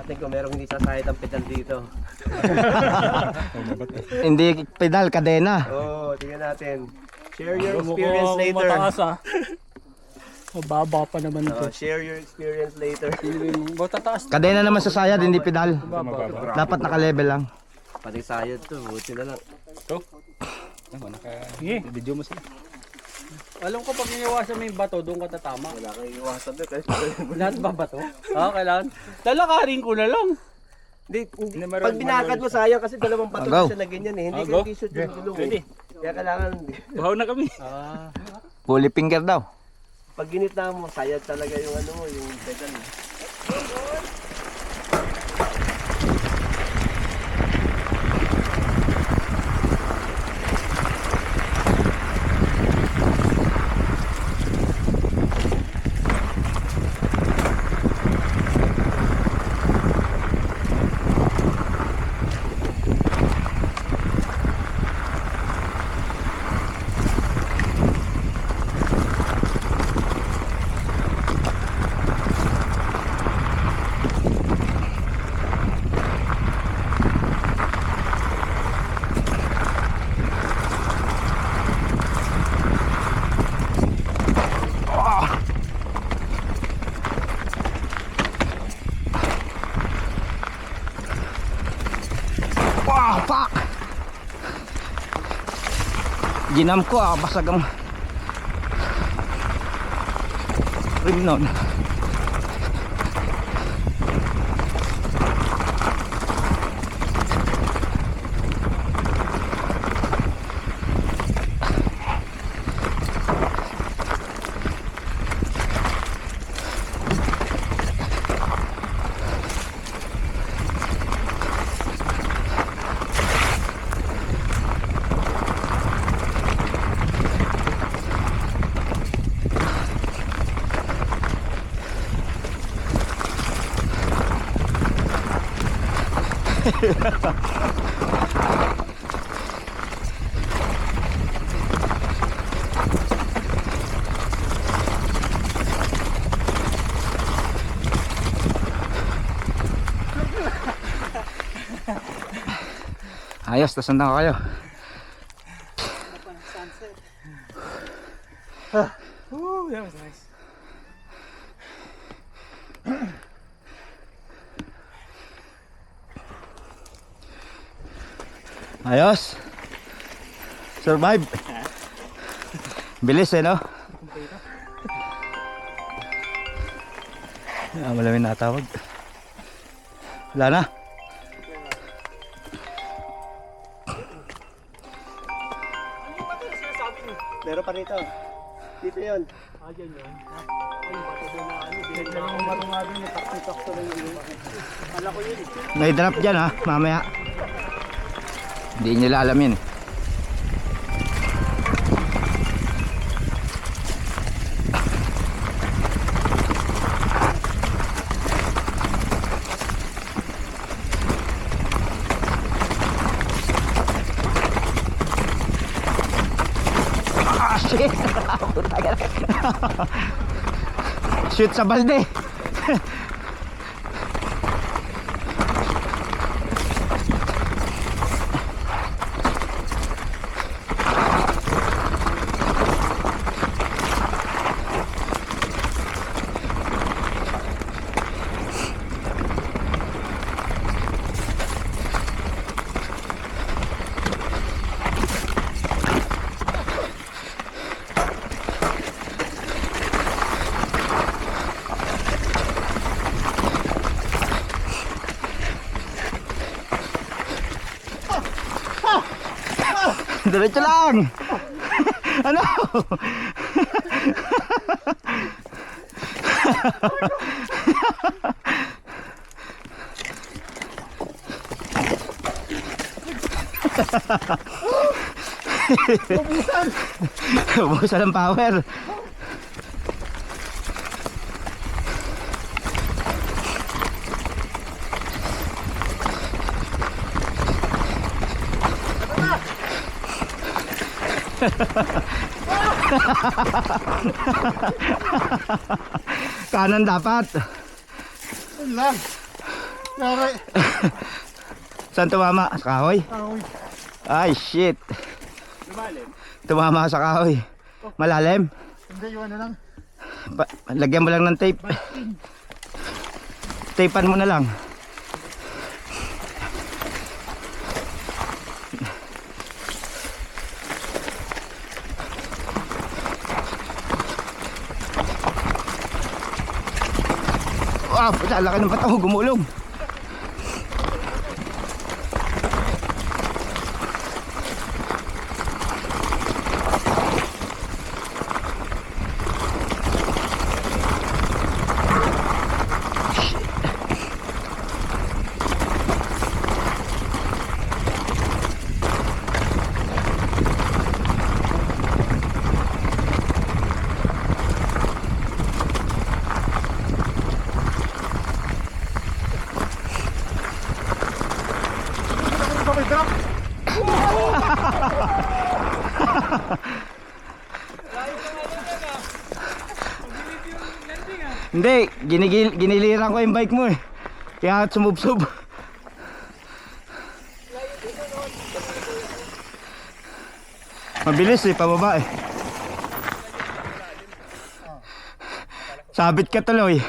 natin kung merong hindi sasayad ang pedal dito. Hindi pedal, kadena. Oo, tingnan natin. Share your experience later. Mataas ah. Mababa pa naman ito. Share your experience later. Matataas. Kadena naman sa sayad, hindi pedal. Dapat naka-level lang. Pati sayad to, buti na lang. Video mo sila. Alam ko pag iniwasan mo yung bato, doon ka tatama. Wala kang iwasan doon. Lahat ba bato? Kailangan. Lalakarin ko na lang. Hindi, pag binakad mo sayang kasi dalawang bato Go. siya na ganyan eh. Hindi ka t-shirt yung gulong eh. Kaya kailangan, Bahaw na kami. Fully finger daw. pag ginita mo, sayad talaga yung ano mo, yung pedal. Wow, fuck! Ginam ko basag ang rim nun. Ayos, tasan na kayo. Oh, that was nice. Ayos. Survive. Bilis no? Malamin na tawag. Wala na. Meron pa rito. Dito yun. Diyan yun. Ay, bato doon na ano. Binigyan ng marunga doon. Takto-takto lang yun. Kala ko yun. May drop dyan mamaya. Hindi nila alam yun. Shit! Shoot sa balde! Diretso lang. Ano? Ubusan ng power. Kanan dapat. Yun lang. Nari. Saan tumama? Sa kahoy? Ahoy. Ay, shit. Lumalim. Tumama sa kahoy. Malalim? Hindi, yun na lang. Lagyan mo lang ng tape. Tapean mo na lang. Wow, puta, laki ng bato, gumulong. Sabay drop. Hindi, giniliran ko yung bike mo eh. Kaya sumubsob. Mabilis eh, pababa eh. Sabit ka tuloy.